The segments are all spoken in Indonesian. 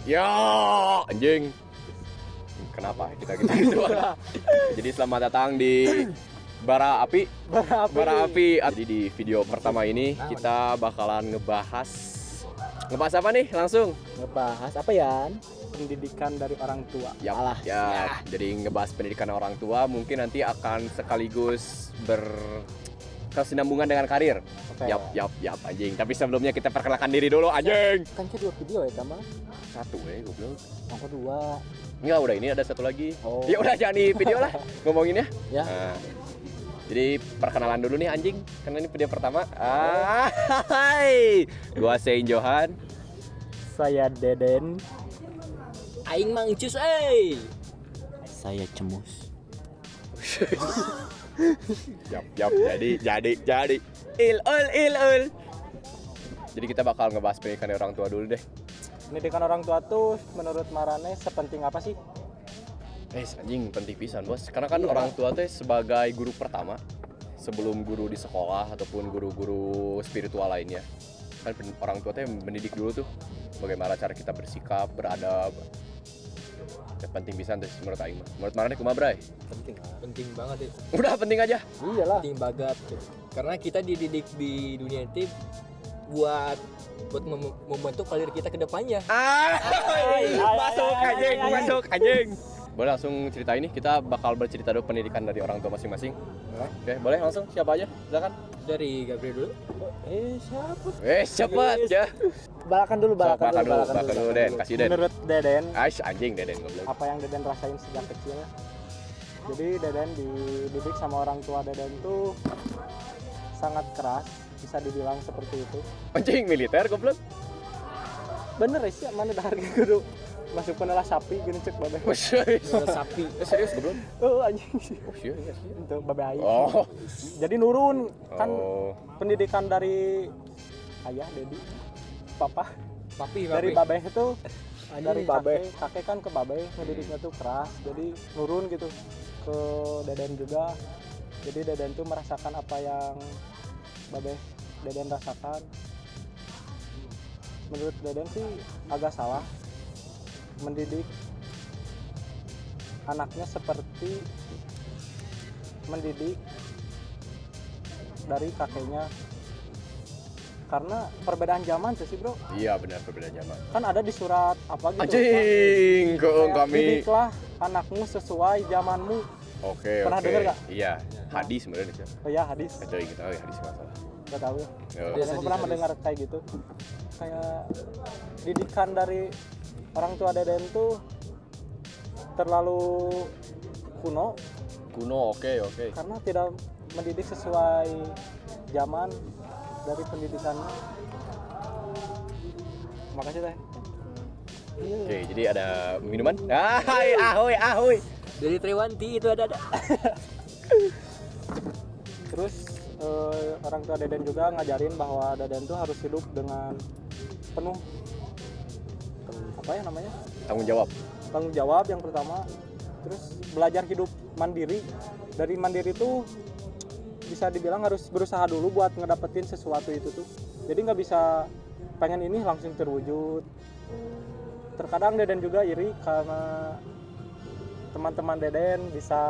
Ya, anjing. Kenapa kita gitu? Jadi selamat datang di Bara Api. Jadi di video pertama ini kita bakalan ngebahas apa nih langsung? Ngebahas apa ya? Pendidikan dari orang tua. Ya. Jadi ngebahas pendidikan orang tua mungkin nanti akan sekaligus berkesinambungan dengan karir. Okay. Yap anjing. Tapi sebelumnya kita perkenalkan diri dulu anjing. Kan dua video ya, Tama? Satu goblok. Yang kedua. Enggak, udah ini ada satu lagi. Oh. Ya udah jangan di video lah ngomongin ya. Ya. Nah, jadi perkenalan dulu nih anjing, karena ini video pertama. Gua Sein Johan. Saya Deden. Aing Mang Cus, Saya Cemus. Yap. Jadi. Il. Jadi kita bakal ngebahas pendidikan orang tua dulu deh. Pendidikan orang tua tuh menurut Marane sepenting apa sih? Anjing penting pisan bos, karena kan orang tua tuh sebagai guru pertama sebelum guru di sekolah ataupun guru-guru spiritual lainnya. Kan orang tua tuh mendidik dulu tuh bagaimana cara kita bersikap, beradab. Ya, penting pisan tuh menurut aing mah. Menurut Marane kumaha bray? penting banget ya. Udah penting aja. Iyalah. Penting banget. Karena kita dididik di dunia itu buat membentuk karir kita ke depannya. Masuk anjing. Boleh langsung cerita ini, kita bakal bercerita dulu pendidikan dari orang tua masing-masing. Oke, boleh langsung siapa aja? Silakan. Dari Gabriel dulu. Siapa? Cepet ya. Balakan dulu, Den, kasih Den. Menurut Deden, Anjing Deden goblok. apa yang Deden rasain sejak kecil? Jadi Deden dididik sama orang tua Deden tuh sangat keras, bisa dibilang seperti itu. Anjing militer goblok. Bener sih, mana dah harga kudu masuk penelah sapi gini cek babe. Sapi. Serius goblok? Oh anjing. Oh iya. Untuk babe aing. Oh. Jadi nurun kan Oh. pendidikan dari ayah, dedi, papa. Papi. Dari babe itu dari babe. kakek kan ke babe ngedidiknya tuh keras. Jadi nurun gitu ke Deden juga. Jadi Deden tuh merasakan apa yang babe Deden rasakan. Menurut Deden sih agak salah mendidik anaknya seperti mendidik dari kakeknya, karena perbedaan zaman sih bro. Iya benar, perbedaan zaman. Kan ada di surat apa gitu Anjing, kok kayak, kami. didiklah anakmu sesuai zamanmu. Oke. Pernah denger gak? Iya, hadis sebenarnya sih. Oh ya hadis, Coy gitu, hadis masalah. gak tahu. Yo. Saya pernah mendengar kayak gitu. Kayak didikan dari orang tua Deden tuh terlalu kuno Oke. karena tidak mendidik sesuai zaman dari pendidikannya. Makasih teh. Oke, jadi ada minuman. Ahoy. Dari Triwanti itu ada. Terus orang tua Deden juga ngajarin bahwa Deden tuh harus hidup dengan penuh apa ya namanya, Tanggung jawab yang pertama. Terus belajar hidup mandiri. Dari mandiri tuh bisa dibilang harus berusaha dulu buat ngedapetin sesuatu itu tuh. Jadi nggak bisa pengen ini langsung terwujud. Terkadang Deden juga iri karena teman-teman Deden bisa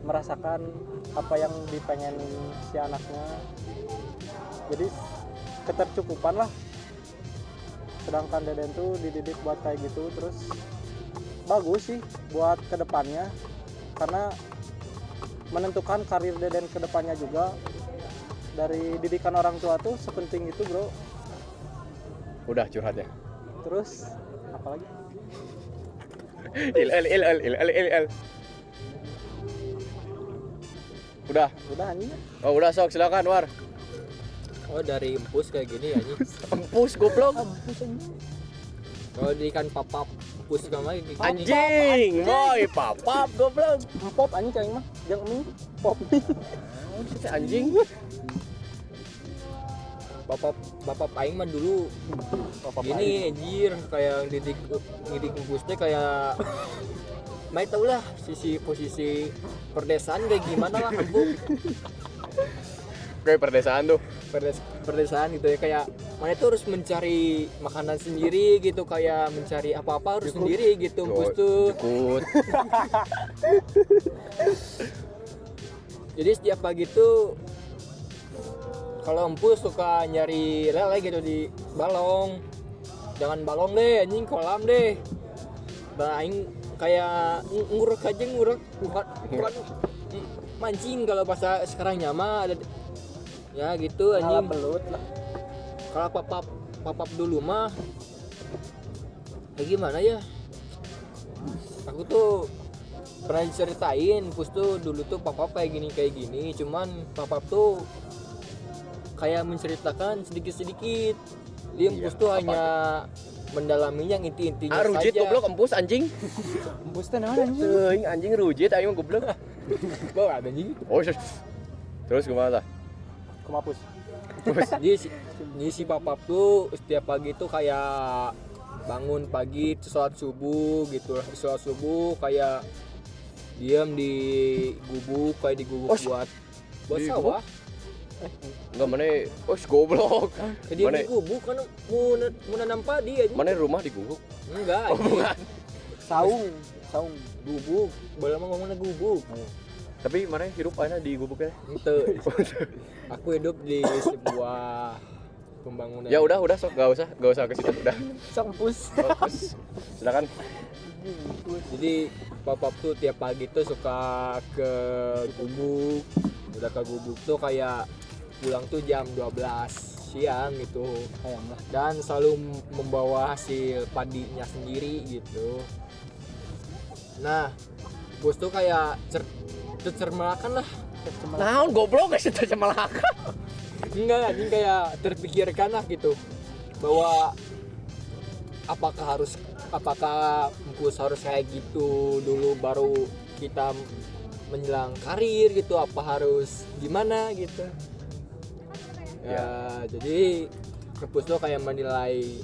merasakan apa yang dipengen si anaknya. Jadi ketercukupan lah. Sedangkan Deden tuh dididik buat kayak gitu. Terus bagus sih buat kedepannya, karena menentukan karir Deden kedepannya juga. Dari didikan orang tua tuh sepenting itu bro. Udah curhat ya. Terus apalagi? Il. Udah anjing. Oh udah sok silakan War. Oh dari empus kayak gini ya nih. Empus goblok. Kalau didikan papap empus sama ini. Anjing, boy, papap goblok. Pop anjing cai mah. Jangan mie. Pop mie. Anjing. Bapak aing mah dulu gini anjir, kayak didik empus teh kayak Mai tau lah posisi perdesaan kayak gimana lah empuk. Kayak perdesaan tuh. Perdesaan gitu ya, kayak mana tuh harus mencari makanan sendiri gitu, kayak mencari apa-apa harus sendiri gitu Empus tuh. Jukut. Jadi setiap pagi tuh kalau Empus suka nyari lele gitu di balong. Jangan balong deh, anjing kolam deh. Dan aing kayak ngurek aja bukan mancing kalau pas sekarang nyama ada ya gitu Ngalah anjing. belut lah. Kalau papap dulu mah kayak gimana ya? Aku tuh pernah diceritain, Pus tuh dulu tuh papap kayak gini, cuman papap tuh kayak menceritakan sedikit-sedikit. Dia Iya, Pus tuh apa hanya mendalami yang inti-intinya Rujit saja. goblok Empus anjing. Empus teh naon anjing? Teuing anjing rujit aing mah goblok. Bawa ada anjing. Oh, terus gimana tah? Kemapus. Jadi si papap tuh setiap pagi tuh kayak bangun pagi sholat subuh gitu lah, sholat subuh kayak diam di gubuk, kayak di gubuk buat di sawah. Enggak mana, goblok. Kayak diam Mana? di gubuk kan mau nanam padi aja. Mana rumah di gubuk? Enggak, Oh, bukan. Saung. gubuk, boleh mah ngomongnya gubuk. Tapi mana hidup aja di gubuknya? Ente. Aku hidup di sebuah pembangunan. Ya udah sok enggak usah ke situ udah. Sok Empus. Fokus. Silakan. Jadi papap tuh tiap pagi tuh suka ke gubuk. Udah ke gubuk tuh kayak pulang tuh jam 12 siang gitu. Sayang lah. Dan selalu membawa hasil padinya sendiri gitu. Nah, bos tuh kayak tercerminakan lah. Naon goblok guys itu malaka. Enggak, anjing kayak terpikirkan lah gitu. Bahwa apakah Empus harus kayak gitu dulu baru kita menjelang karir gitu, apa harus gimana gitu. Ya, jadi Empus tuh kayak menilai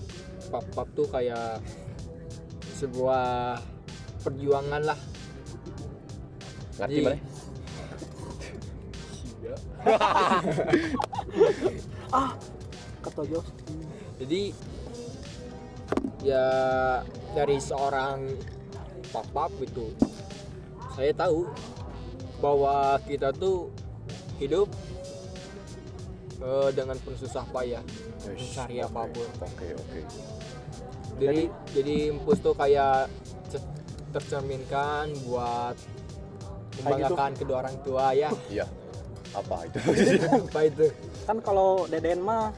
papap tuh kayak sebuah perjuangan lah. Ngerti Jadi- mana? Ketojos. Jadi ya dari seorang papap gitu, saya tahu bahwa kita tuh hidup dengan penuh susah payah mencari apapun. Oke. Jadi Empus tuh kayak tercerminkan buat membanggakan kedua orang tua ya. Iya. Apa itu? Apa itu? Kan kalau Deden mah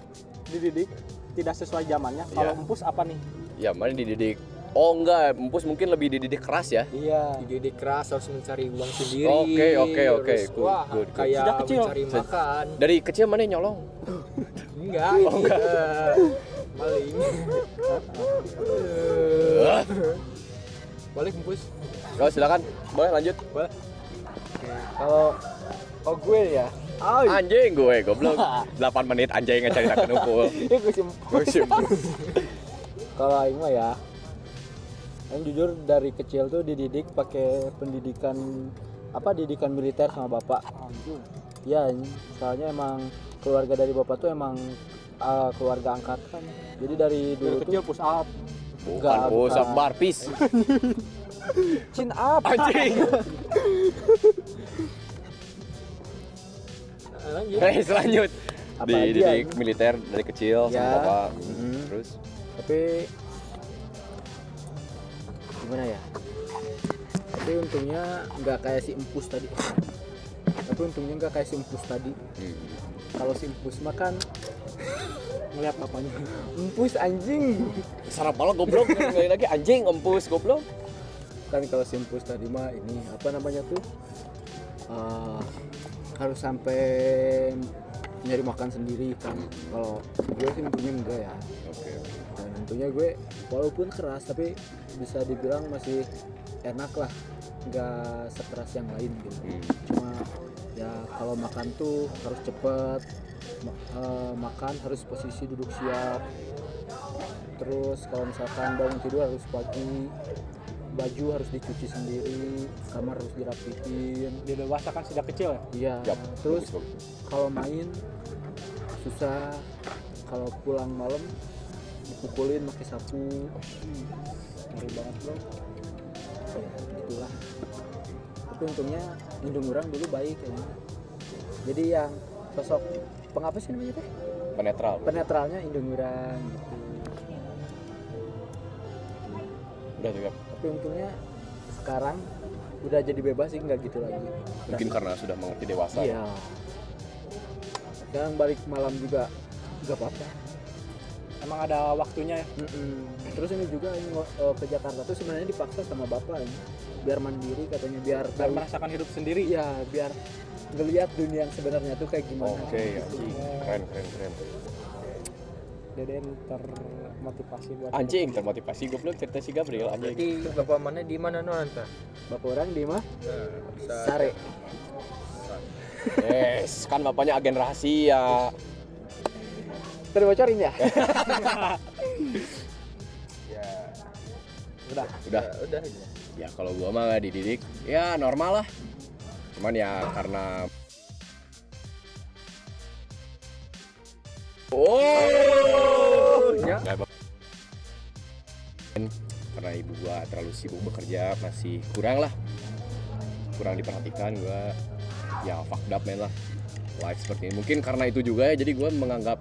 dididik tidak sesuai zamannya. Kalau Iya. Empus apa nih? Ya, mana dididik. Oh enggak, Empus mungkin lebih dididik keras ya. Iya. Dididik keras, harus mencari uang sendiri. Oke. Terus, Good, wah, good. kayak Sejak kecil. mencari makan. Dari kecil mana nyolong? Enggak, ini maling. Balik Empus. Kalau silakan, boleh lanjut. Boleh. Kalau gue ya. Anjing gue goblok. 8 menit anjing ngecerita kenupul. Kalau aing mah ya, aing jujur dari kecil tuh dididik pakai didikan militer sama bapak. Ya, soalnya emang keluarga dari bapak tuh emang keluarga angkatan. Jadi dari dulu Kecil tuh push up. Bukan push up barpis. chin up. Anjing. Lanjut. Apalagi Dididik ya? militer dari kecil sama Ya. bapak. Mhm. Terus Tapi gimana ya? Tapi untungnya nggak kayak si Empus tadi. Kalau si Empus mah kan ngeliat bapaknya, Empus anjing. sarap malah goblok sekali lagi anjing Empus goblok. Kan kalau si Empus tadi mah ini apa namanya tuh harus sampai nyari makan sendiri kan. Kalau gue sih untungnya enggak ya. Oke. Dan tentunya gue walaupun keras tapi bisa dibilang masih enak lah, nggak sekeras yang lain gitu. Cuma ya kalau makan tuh harus cepet, makan harus posisi duduk siap. Terus kalau misalkan bangun tidur harus pagi. baju harus dicuci sendiri, kamar harus dirapihin. Didewasakan sejak kecil ya. Iya. Yap, Terus bagus. kalau main susah, kalau pulang malam dipukulin pakai sapu. Ngeri banget bro. Itulah. Tapi untungnya indung orang dulu baik kayaknya. Jadi yang sosok pengapa sih namanya teh? Penetral. Penetralnya indung orang gitu. Udah tuh Gap. Tapi untungnya sekarang udah jadi bebas sih, nggak gitu lagi. Mungkin karena sudah mengerti dewasa. Iya. Sekarang balik malam juga nggak apa-apa. Emang ada waktunya ya. Terus ini juga ini, ke Jakarta tuh sebenarnya dipaksa sama bapak ini. Biar mandiri katanya, biar Biar tahu- merasakan hidup sendiri. Iya, biar ngelihat dunia yang sebenarnya tuh kayak gimana. Oke, anjing. Keren. Deden termotivasi buat Anjing termotivasi goblok cerita si Gabriel anjing. Jadi bapak mana di mana non anta? Bapak orang di mah Nah, Sare. Yes, kan bapaknya agen rahasia. Terbocorin ya? Ya, Udah. udah. Ya kalau gua mah dididik ya normal lah. Cuman ya karena Ya. Nggak, karena ibu gua terlalu sibuk bekerja masih kurang diperhatikan. Gua ya fucked up man lah life seperti ini. Mungkin karena itu juga ya, jadi gua menganggap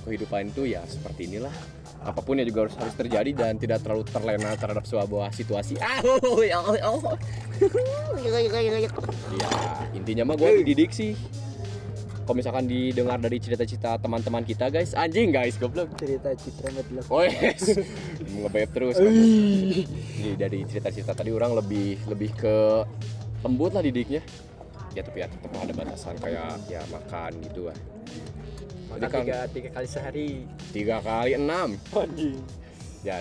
kehidupan itu ya seperti inilah, apapun ya juga harus terjadi dan tidak terlalu terlena terhadap sebuah situasi. Ya intinya mah gue dididik sih. Kalau misalkan didengar dari cerita-cerita teman-teman kita guys, anjing guys goblok. Cerita Citra Medlok. Oh yes, ngebeb terus. Jadi dari cerita-cerita tadi orang lebih ke lembut lah didiknya. Ya tapi ya tetap ada batasan kayak ya makan gitu lah. Jadi kan Tiga kali sehari. 3 kali 6. anjing. Ya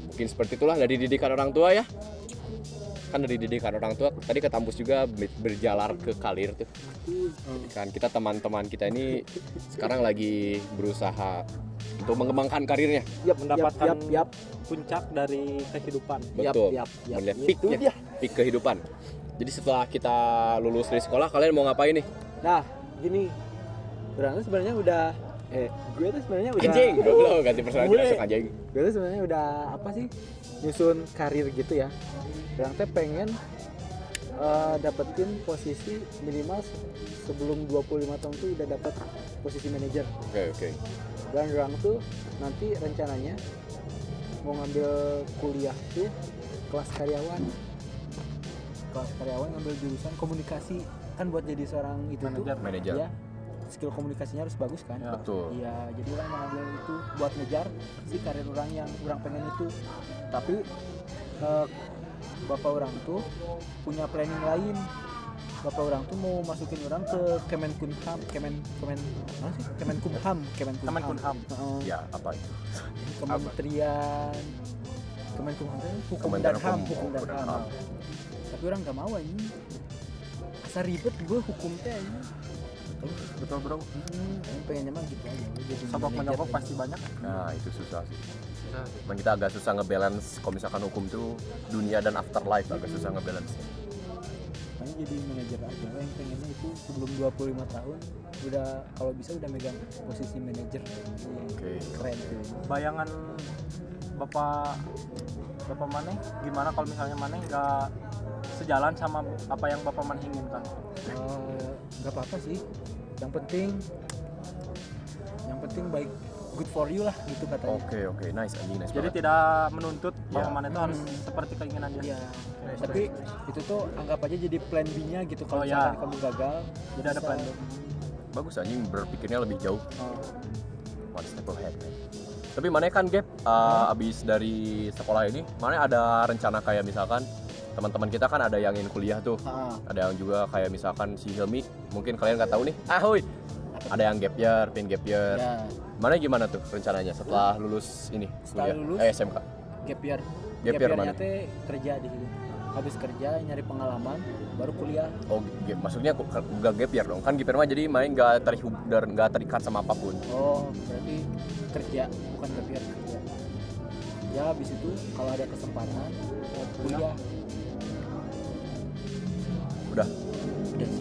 mungkin seperti itulah dari didikan orang tua ya. Kan dari didikan orang tua tadi ke kampus juga berjalar ke karir tuh. Kan kita teman-teman kita ini sekarang lagi berusaha untuk mengembangkan karirnya. Mendapatkan Yap. puncak dari kehidupan. Betul. Yap. Melihat Itu peaknya, dia. peak kehidupan. Jadi setelah kita lulus dari sekolah kalian mau ngapain nih? Nah, gini. Orang tuh sebenarnya udah gue tuh sebenarnya udah Anjing, goblok ganti personal Gue. langsung anjing. Gue tuh sebenarnya udah apa sih? Nyusun karir gitu ya. Orang teh pengen dapetin posisi minimal sebelum 25 tahun tuh udah dapat posisi manajer. Oke. Dan orang tuh nanti rencananya mau ngambil kuliah tuh kelas karyawan ngambil jurusan komunikasi kan buat jadi seorang itu Manajer. ya skill komunikasinya harus bagus kan. Ya. Betul. Iya, jadi orang mau ngambil itu buat ngejar si karir orang yang orang pengen itu. Tapi bapak orang tuh punya planning lain. Bapak orang tuh mau masukin orang ke Kemenkumham. Heeh. Ya, apa itu? Kementerian Kemenkumham itu hukum Kementerian dan HAM, Hukum dan HAM. Tapi orang nggak mau ini. Asa ribet gue hukum teh ini. Betul bro. Pengennya mah gitu aja. Jadi Sabok manajer menyogok aja. pasti banyak. Nah, itu susah sih. Memang kita agak susah ngebalance kalau misalkan hukum tuh dunia dan afterlife agak susah ngebalance. Makanya jadi manajer aja. Yang pengennya itu sebelum 25 tahun udah kalau bisa udah megang posisi manajer. Oke. Keren tuh. Bayangan bapak Maneh gimana kalau misalnya Maneh nggak sejalan sama apa yang bapak Maneh inginkan? Nggak apa-apa sih. Yang penting baik, good for you lah gitu katanya. Oke, nice anjing, nice Jadi banget. tidak menuntut bahwa Ya. Maneh itu harus seperti keinginan dia. Iya. Tapi itu tuh anggap aja jadi plan B-nya gitu kalau Oh, ya. misalkan kamu gagal. Jadi ada bisa- plan B. Bagus anjing berpikirnya lebih jauh. Oh, One step ahead. Man. Tapi mana kan Gap abis dari sekolah ini, mana ada rencana kayak misalkan teman-teman kita kan ada yang ingin kuliah tuh, ada yang juga kayak misalkan si Hilmi, mungkin kalian nggak tahu nih, ada yang gap year, ya. mana gimana tuh rencananya setelah lulus ini Setelah kuliah, lulus? SMK, Gap year. Gap year mana? teh kerja di sini. Habis kerja nyari pengalaman baru kuliah. oh maksudnya nggak gap year dong, kan gap year mah jadi main nggak terikat sama apapun. Oh, berarti kerja bukan gap year kerja. kerja, habis itu kalau ada kesempatan buat kuliah. Udah. Udah sih.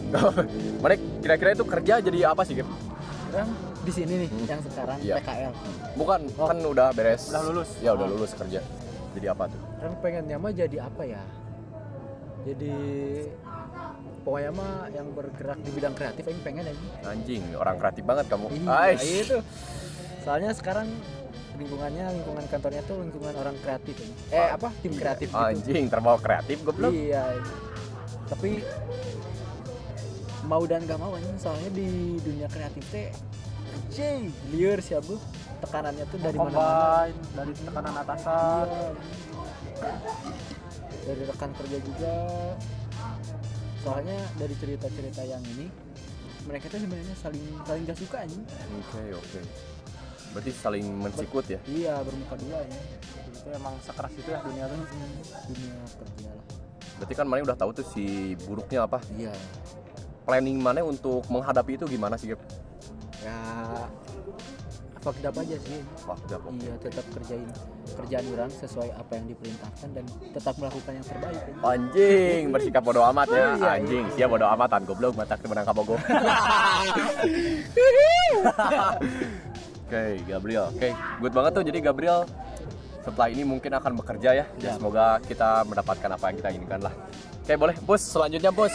Mana kira-kira itu kerja jadi apa sih, Gap? Sekarang di sini nih yang sekarang Iya. PKL. Bukan, kan udah beres. Udah lulus. Ya udah lulus kerja. Jadi apa tuh? Kan pengennya mah jadi apa ya? Jadi pokoknya mah yang bergerak di bidang kreatif aing pengen aja. Anjing, orang kreatif banget kamu. Iya, Ais. itu. Soalnya sekarang lingkungan kantornya tuh lingkungan orang kreatif ini. Tim kreatif gitu. Anjing, terbawa kreatif goblok. Iya. Tapi mau dan gak mau anjing, soalnya di dunia kreatif teh anjing, liar sih abu. Tekanannya tuh dari mana-mana. Combine dari tekanan atasan. Iya. Dari rekan kerja juga. Soalnya dari cerita-cerita yang ini mereka tuh sebenarnya saling gak suka anjing. Oke. Berarti saling mensikut ya? Iya, bermuka dua ya. Itu emang sekeras itu ya dunia tuh. Dunia kerja lah. Berarti kan Mane udah tahu tuh si buruknya apa. Iya. Planning Mane untuk menghadapi itu gimana sih, Gap? Ya fucked up aja sih. Fucked up, oke. Iya, tetap kerjaan orang sesuai apa yang diperintahkan dan tetap melakukan yang terbaik. Anjing, bersikap bodo amat ya. Iya, Anjing, siap bodo amatan goblok matak temenang kabogo. Oke, Gabriel. Oke, good banget tuh. Jadi Gabriel setelah ini mungkin akan bekerja ya. Ya, semoga kita mendapatkan apa yang kita inginkan lah. Oke, boleh. Bos, selanjutnya bos.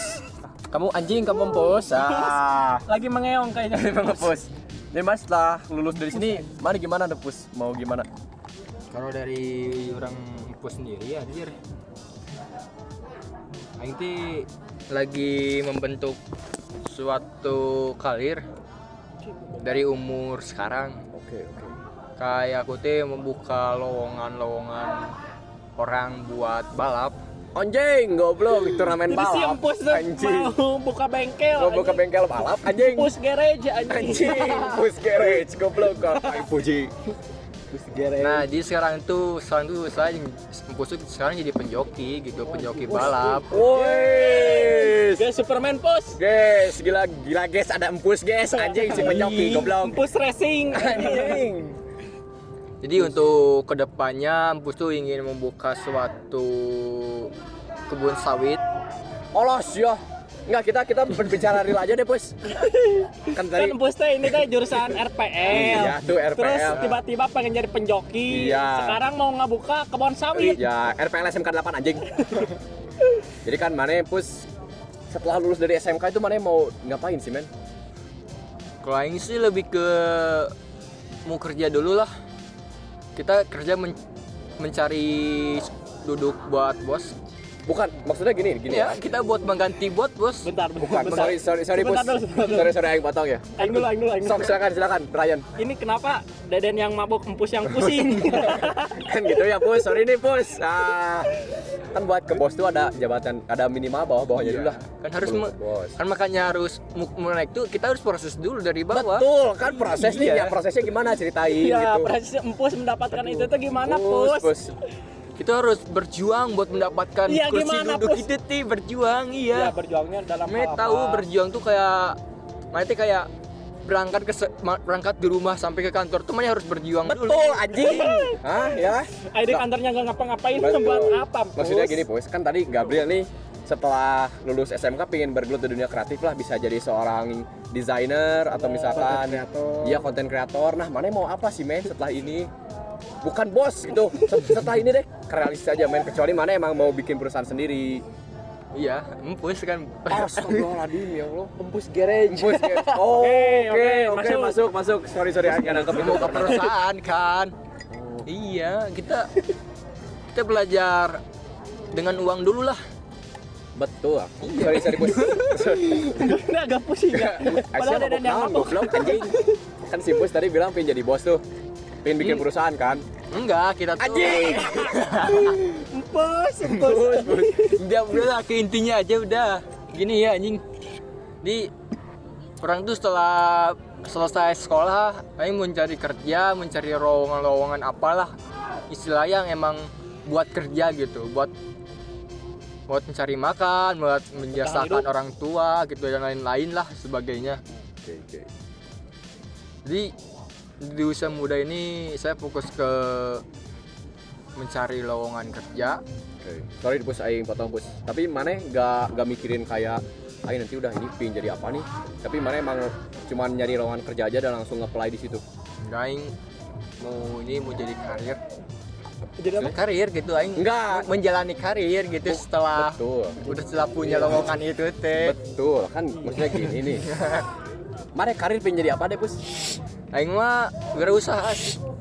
Kamu anjing, kamu bos. Lagi mengeong kayaknya. Emang bos. Nih mas, setelah lulus dari sini, mana gimana deh bos? Mau gimana? Kalau dari orang Empus sendiri ya anjir. Aing teh lagi membentuk suatu karir dari umur sekarang. Oke. Kayak aku teh membuka lowongan-lowongan orang buat balap. Anjing, goblok, turnamen Jadi si balap. Empus tuh Anjing. mau buka bengkel. Gua buka bengkel balap, anjing. Empus garage anjing. Anjing, bus garage, goblok kok. Ay, puji. Nah, di sekarang tuh saya Empus tuh sekarang jadi penjoki gitu, penjoki balap. Woi. Guys, Superman Pus. Guys, gila guys, ada empus guys, anjing si penjoki goblok. Empus racing. Anjing. Jadi untuk kedepannya Empus tuh ingin membuka suatu kebun sawit. Olos ya. Enggak, kita berbicara real aja deh, Pus. Kan Kan tadi Empus teh ini teh jurusan RPL. Iya, tuh RPL. Terus tiba-tiba pengen jadi penjoki. Iya. Sekarang mau ngebuka kebun sawit. ya RPL SMK 8 anjing. Jadi kan Mane Pus setelah lulus dari SMK itu Mane mau ngapain sih, men? Kalau Aing sih lebih ke mau kerja dulu lah. Kita kerja mencari duduk buat bos. Bukan, maksudnya gini Ya, kita buat mengganti buat bos. Bentar. Bukan, sorry Pus. Sebentar dulu. Sorry aing potong ya. Aing dulu. Sok silakan Ryan. Ini kenapa Deden yang mabuk, Empus yang pusing? Kan gitu ya, Pus. Sorry nih, Pus. Kan buat ke bos tuh ada jabatan, ada minimal bawahnya dulu lah. Kan harus Belum ke bos. kan makanya harus mau naik tuh kita harus proses dulu dari bawah. Betul, kan proses nih Iya. ya. Prosesnya gimana ceritain Iya, gitu. proses Empus mendapatkan itu tuh gimana, Pus. Pus? Kita harus berjuang buat mendapatkan Iya, kursi gimana, duduk Pus? itu ti berjuang Ya, iya. berjuangnya dalam Me hal tahu apa? berjuang tuh kayak Mane kayak berangkat di rumah sampai ke kantor tuh Mane harus berjuang dulu. Betul, anjing. Hah, ya. Ayo di kantornya nggak ngapa-ngapain, Betul. buat apa, Pus? Maksudnya gini, Pus. Kan tadi Gabriel nih setelah lulus SMK pengen bergelut di dunia kreatif lah, bisa jadi seorang desainer atau misalkan iya konten kreator. Nah, Mane mau apa sih, men, setelah ini? Bukan bos gitu. Setelah ini deh, realistis aja, men. Kecuali Mane emang mau bikin perusahaan sendiri. Iya, Empus kan. Astagfirullahaladzim, ya Allah. Empus garage. Oke, Oke, masuk. Sorry, aing nangkep Mau ke perusahaan kan. Iya, kita belajar dengan uang dulu lah. Betul. Sorry, Bos. Ini agak pusing ya. Padahal Deden yang mabuk. Goblok anjing. Kan si Bos tadi bilang pengen jadi bos tuh. Pengen bikin perusahaan kan? Enggak, kita tuh Anjing. Empus. udah lah ke intinya aja udah. Gini ya anjing. Di orang tuh setelah selesai sekolah, aing mencari kerja, mencari lowongan apalah. Istilah yang emang buat kerja gitu, buat mencari makan, buat menjasakan orang tua gitu dan lain-lain lah sebagainya. Oke. Jadi di usia muda ini saya fokus ke mencari lowongan kerja. Oke. Sorry Pus aing potong Pus. Tapi maneh enggak mikirin kayak aing nanti udah ini pin jadi apa nih. Tapi maneh emang cuman nyari lowongan kerja aja dan langsung nge-apply di situ. Aing mau jadi karir. Jadi apa? Karir gitu aing. Enggak. Menjalani karir gitu setelah Betul. setelah punya lowongan itu teh. Betul. Kan maksudnya gini nih. Maneh karir pin jadi apa deh Pus? Aing mah berusaha.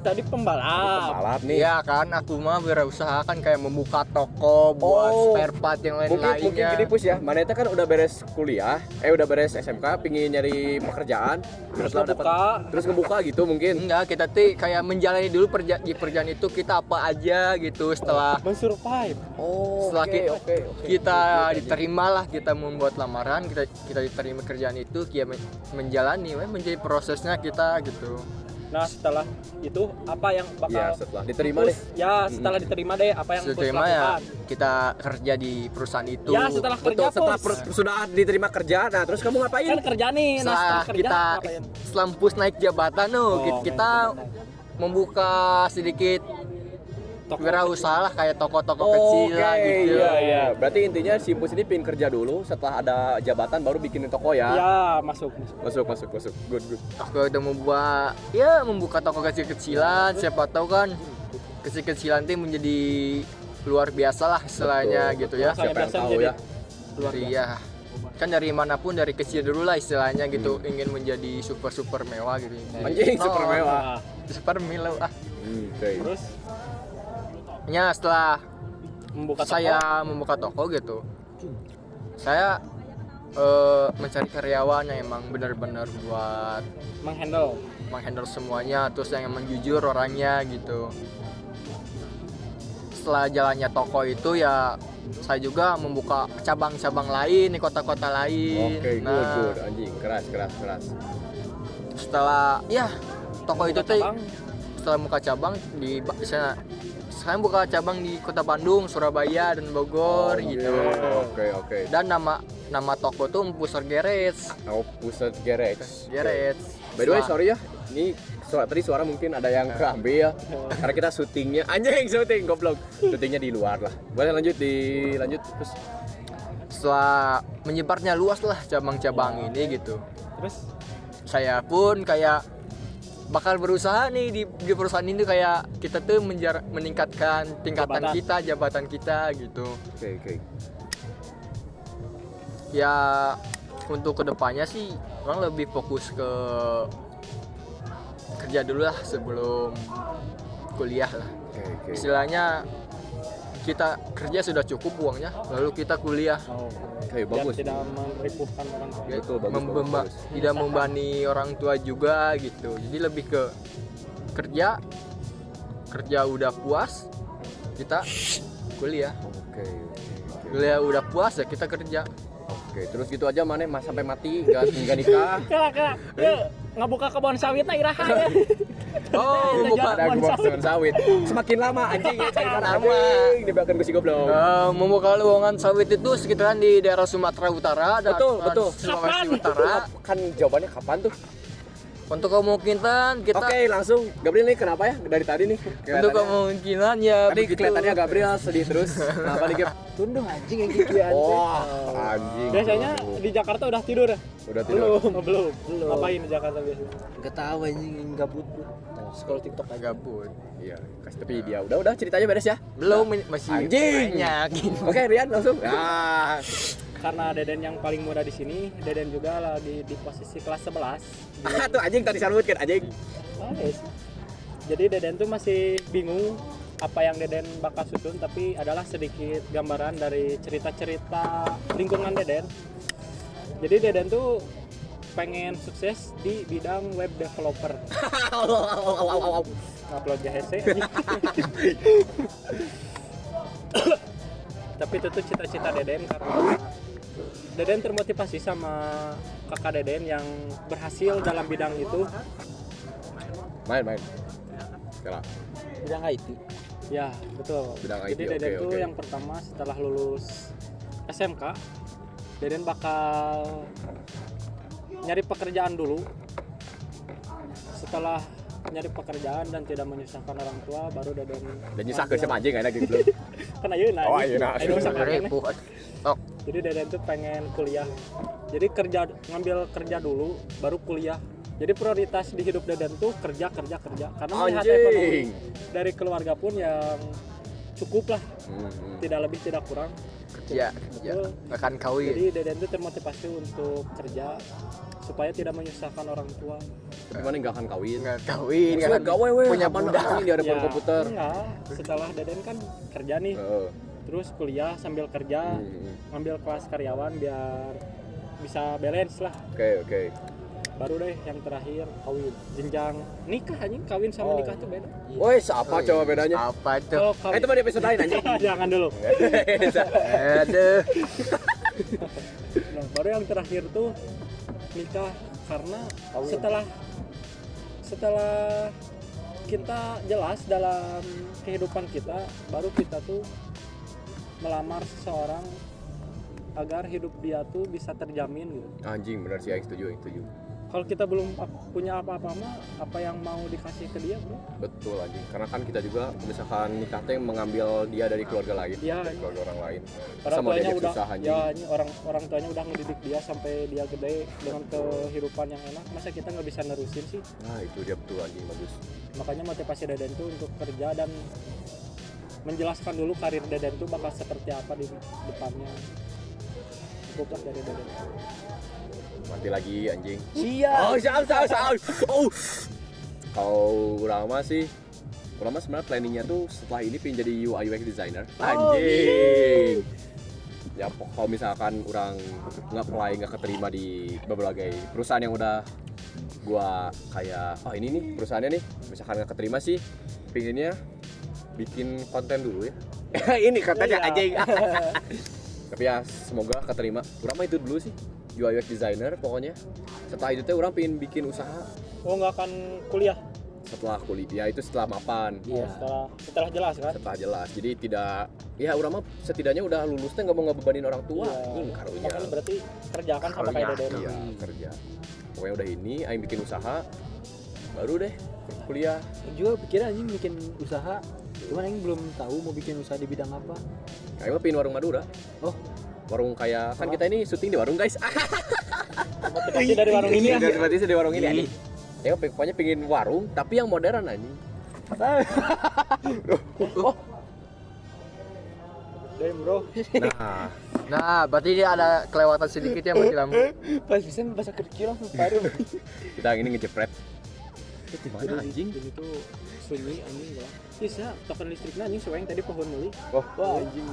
Tadi pembalap. Pembalap nih. Iya kan, aku mah berusaha kan kayak membuka toko buat Oh. spare part yang Mungkin lain-lainnya. gini Pus ya. Maneh teh kan udah beres kuliah, udah beres SMK, pingin nyari pekerjaan, Terus lah ngebuka. terus ngebuka gitu mungkin. Enggak, kita tuh kayak menjalani dulu di perjalanan itu kita apa aja gitu setelah Men-survive. Oh, setelah oke. kita diterima lah, kita membuat lamaran, kita diterima kerjaan itu, kita menjalani, menjadi prosesnya kita gitu. Nah setelah itu apa yang bakal Iya, setelah diterima Pus, deh. ya setelah diterima deh apa yang Pus Diterima ya lakukan? kita kerja di perusahaan itu. Ya setelah kerja Betul, setelah Pus. sudah diterima kerja, nah terus kamu ngapain? Kan kerja nih, nah setelah setelah kerja kita ngapain? setelah Pus naik jabatan kita membuka sedikit Toko wirausaha lah kayak toko-toko kecil lah gitu. Iya. Berarti intinya si Pus ini pin kerja dulu, setelah ada jabatan baru bikin toko ya. Ya masuk. Masuk. Good. Aku udah membuka toko kecil-kecilan, siapa tahu kan kecil-kecilan itu menjadi luar biasa lah istilahnya Betul, gitu ya. Kayak Siapa yang biasa tahu menjadi ya? luar biasa. Iya. Kan dari manapun dari kecil dulu lah istilahnya gitu, ingin menjadi super mewah gitu. Anjing super mewah. Nah, Super mewah. Oke. terus Ya setelah membuka toko. saya membuka toko gitu, saya mencari karyawan yang emang benar-benar buat menghandle semuanya, terus yang emang jujur orangnya gitu. Setelah jalannya toko itu ya saya juga membuka cabang-cabang lain di kota-kota lain. Oke, good. Anjing, keras. Setelah ya toko itu tuh cabang. setelah buka cabang di sana, saya buka cabang di Kota Bandung, Surabaya dan Bogor gitu. Oke. Dan nama toko tuh Pusat Garage. Oh, Pusat Garage. By the way, sorry ya. Ini tadi suara mungkin ada yang keambil karena kita syutingnya syuting goblok. Syutingnya di luar lah. Boleh lanjut terus. Setelah menyebarnya luas lah cabang-cabang ini gitu, Terus saya pun kayak bakal berusaha nih di perusahaan ini kayak kita tuh meningkatkan tingkatan jabatan kita gitu. Oke. Ya untuk kedepannya sih orang lebih fokus ke kerja dulu lah sebelum kuliah lah. Oke. Istilahnya kita kerja sudah cukup uangnya, lalu kita kuliah. Oke, bagus. Tidak meripuhkan orang tua. Betul, bagus. Tidak membebani orang tua juga gitu. Jadi lebih ke kerja udah puas kita kuliah. Oke. Kuliah udah puas ya kita kerja. Oke, terus gitu aja mana sampai mati enggak nikah. Kala. Ngabuka kebun sawit na iraha ya. Oh, Buka Ada gua kebun sawit. Semakin lama anjing ya cari Lama. anjing dibiarkan gue si goblok. Membuka lowongan sawit itu sekitaran di daerah Sumatera Utara dan Betul. Sulawesi Utara. Kan jawabannya kapan tuh? Untuk kemungkinan kita Oke, langsung. Gabriel nih kenapa ya dari tadi nih? untuk kemungkinan ya Tadi begitu. kelihatannya Gabriel sedih terus. Kenapa nih, Gap? Tundung anjing yang gitu ya. Wah, anjing. Biasanya di Jakarta udah tidur ya? Udah tidur. Belum. Ngapain di Jakarta biasanya? Enggak tahu anjing gabut tuh. Scroll TikTok aja. Gabut. Iya, tapi dia udah ceritanya beres ya. Belum masih Anjing. banyak. Oke, Rian langsung. Ah. Karena Deden yang paling muda di sini, Deden juga lagi di posisi kelas 11. Tuh anjing tadi disebutkan anjing. Jadi Deden tuh masih bingung apa yang Deden bakal sutun, tapi adalah sedikit gambaran dari cerita-cerita lingkungan Deden. Jadi Deden tuh pengen sukses di bidang web developer. Upload JHC. Tapi itu tuh cita-cita Deden karena Deden termotivasi sama kakak Deden yang berhasil dalam bidang itu. Main. Kira. Bidang IT. Ya, betul. Bidang IT, Jadi Deden tuh oke. yang pertama setelah lulus SMK, Deden bakal nyari pekerjaan dulu. Setelah nyari pekerjaan dan tidak menyusahkan orang tua baru deden. Dan nyusah ke siapa anjing enak gitu. Kan ayeuna. Oh, ayeuna. Jadi deden tuh pengen kuliah. Jadi ngambil kerja dulu baru kuliah. Jadi prioritas di hidup deden tuh kerja karena melihat ekonomi dari keluarga pun yang cukup lah, tidak lebih tidak kurang. Kerja akan kawin. Jadi deden tuh termotivasi untuk kerja supaya tidak menyusahkan orang tua. Gimana nggak akan kawin? Maksudnya gawe punya budak ini di hadapan komputer. Enggak, setelah deden kan kerja nih, terus kuliah sambil kerja, ngambil kelas karyawan biar bisa balance lah. Oke. Baru deh yang terakhir kawin. Jenjang nikah anjing, kawin sama nikah tuh beda. Woi, apa coba bedanya? Apa tuh? Kalau kawin Itu mah di episode lain anjing. jangan dulu. Aduh. Nah, baru yang terakhir tuh nikah karena setelah kita jelas dalam kehidupan kita, baru kita tuh melamar seseorang agar hidup dia tuh bisa terjamin gitu. Anjing benar sih, yang setuju. Kalau kita belum punya apa-apa mah, apa yang mau dikasih ke dia, bro? Betul anjing. Karena kan kita juga misalkan nikah teh mengambil dia dari keluarga lain, Iya. dari keluarga orang lain. Orang Sama tuanya dia udah, susah anjing. ya ini orang tuanya udah ngedidik dia sampai dia gede dengan kehidupan yang enak. Masa kita nggak bisa nerusin sih? Nah, itu dia betul anjing, bagus. Makanya motivasi deden tuh untuk kerja dan menjelaskan dulu karir deden tuh bakal seperti apa di depannya. Cukup lah dari deden. Mati lagi anjing. Siap. Oh, siap. Oh. Kalau urang mah sih, urang mah sebenarnya planningnya tuh setelah ini pengen jadi UI UX designer. Anjing. Ya kalau misalkan orang nggak keterima di berbagai perusahaan yang udah gua kayak ini nih perusahaannya nih, misalkan nggak keterima sih, pinginnya bikin konten dulu ya. Ini kontennya anjing. Tapi ya semoga keterima. Urang mah itu dulu sih, UI UX designer pokoknya. Setelah itu teh orang pengen bikin usaha. Oh, nggak akan kuliah? Setelah kuliah, ya itu setelah mapan. Iya. Setelah jelas kan? Setelah jelas. Jadi tidak, ya urang mah setidaknya udah lulus teh nggak mau ngebebanin orang tua. Iya. Karunya. Makanya berarti kerjakan sama kayak deden. Iya, kerja. Pokoknya udah ini, aing bikin usaha, baru deh kuliah. Juga pikiran anjing bikin usaha, cuman anjing belum tahu mau bikin usaha di bidang apa. Aing mah pengen warung Madura. Oh, Warung kayak kan kita ini syuting di warung guys. Motivasi dari warung ini ya. Berarti di warung ini anjing. Ya pokoknya pengen warung tapi yang modern anjing. Damn, bro. Nah, berarti dia ada kelewatan sedikit ya mati lampu. Pas bisa bahasa kecil langsung baru. Kita ini ngejepret. Itu mana anjing? Ini tuh sunyi anjing lah. Bisa token listriknya anjing sueng tadi pohon meuli. Wah, anjing.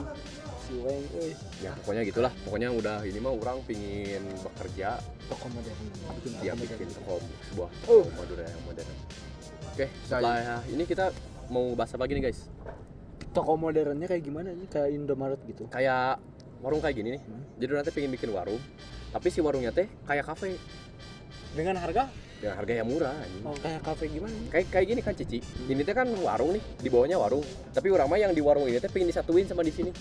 Si weng euy. ya pokoknya gitulah. Pokoknya udah ini mah orang pingin bekerja toko modern. dia bikin toko sebuah toko Madura yang modern. Oke, setelah ini kita mau bahas apa lagi nih guys? Toko modernnya kayak gimana nih? Kayak Indomaret gitu. Kayak warung kayak gini nih. Jadi nanti pengen bikin warung, tapi si warungnya teh kayak kafe Dengan harga? dengan harga yang murah anjing. Oh, kayak kafe gimana? Kayak gini kan Cici. Ini teh kan warung nih, di bawahnya warung. Tapi orang mah yang di warung ini teh pengen disatuin sama di sini.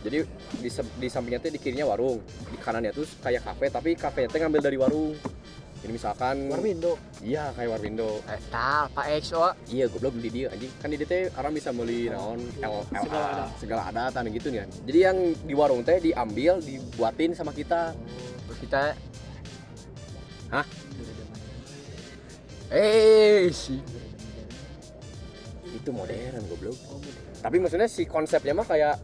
Jadi di sampingnya teh di kirinya warung, di kanannya tuh kayak kafe, tapi kafenya teh ngambil dari warung. Ini misalkan Warmindo. Iya, kayak Warmindo. Pak XO. Iya, goblok beli dia anjing. Kan di dieu teh orang bisa beli naon segala ada tan gitu nih kan. Jadi yang di warung teh diambil, dibuatin sama kita. Kita Hah? sih. Itu modern goblok. Tapi maksudnya si konsepnya mah kayak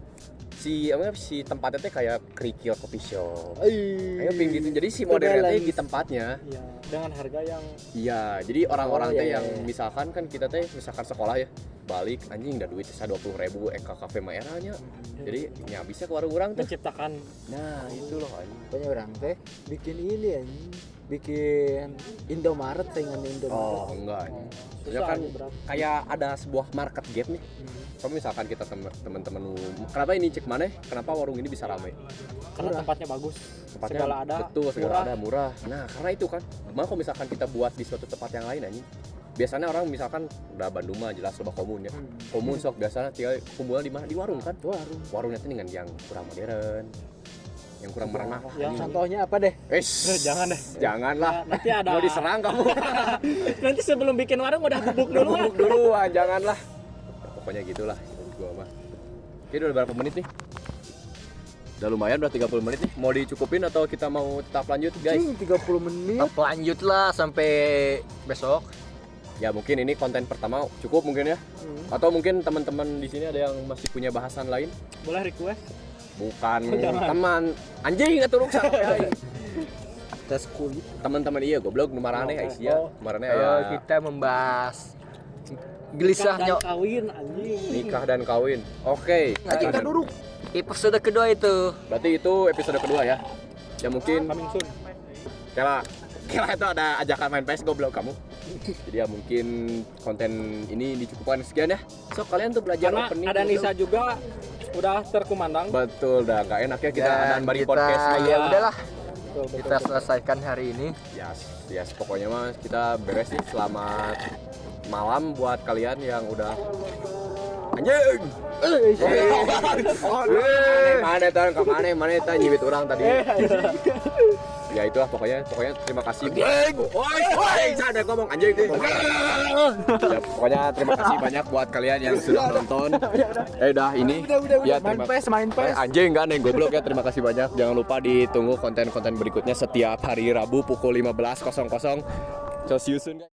si tempatnya teh kayak kerikil coffee shop. Kayak ping gitu. Jadi si modernnya teh di tempatnya. Iya, dengan harga yang Iya, jadi orang-orang teh iya, yang iya. misalkan kan kita teh misalkan sekolah ya, balik anjing udah duit 20.000 ke kafe Maeranya. Jadi ya bisa ke warung orang teh. menciptakan. Nah, itu loh anjing. Pokoknya orang teh bikin ini anjing. Bikin Indomaret saingan Indomaret. Oh, enggak anjing. Soalnya kan kayak ada sebuah market gap nih. Kalau misalkan kita teman-teman kenapa ini cek mana? Kenapa warung ini bisa ramai? Karena tempatnya bagus. Tempatnya segala ada. betul, segala murah. ada murah. Nah, karena itu kan. Malah kalau misalkan kita buat di suatu tempat yang lain anjing. Biasanya orang misalkan udah Bandung mah jelas loba komun ya. Komun sok biasanya tinggal kumpulan di mana? Di warung kan. Warung. Warungnya tuh dengan yang kurang modern. yang kurang merenah. Yang Contohnya apa deh? jangan deh. Janganlah. Nanti ada. Mau diserang kamu. Nanti sebelum bikin warung udah bubuk dulu. Bubuk duluan, janganlah. Ya, pokoknya gitulah menurut gua mah. Oke, udah berapa menit nih? Udah lumayan, udah 30 menit nih. Mau dicukupin atau kita mau tetap lanjut, guys? 30 menit. Tetap lanjut lah sampai besok. Ya mungkin ini konten pertama cukup mungkin ya. Atau mungkin teman-teman di sini ada yang masih punya bahasan lain? Boleh request? Bukan Jangan. teman anjing atuh ruksa ya. Tes kulit. Teman-teman iya goblok nu marane ais ya. Marane aya Kita membahas gelisahnya Kawin anjing. nikah dan kawin. Oke. kita duduk episode kedua itu. Berarti itu episode kedua ya. Ya mungkin Coming soon. kira itu ada ajakan main PS goblok kamu. Jadi ya mungkin konten ini dicukupkan sekian ya. So kalian tuh belajar Karena opening. ada goblok. Nisa juga udah terkumandang. Betul dah, gak enak ya kita Dan ada bari kita, podcast. ya udahlah Betul, betul, kita betul. selesaikan hari ini. Yes, pokoknya mah kita beres nih. Selamat malam buat kalian yang udah anjing. Mana tan nyibit orang tadi. Ya itulah pokoknya terima kasih. Woi, sadar ngomong anjing. Ya, pokoknya terima kasih banyak buat kalian yang sudah menonton. Udah ini. Ya terima Main PES. anjing enggak nih goblok ya. Terima kasih banyak. Jangan lupa ditunggu konten-konten berikutnya setiap hari Rabu pukul 15.00. So see you soon guys.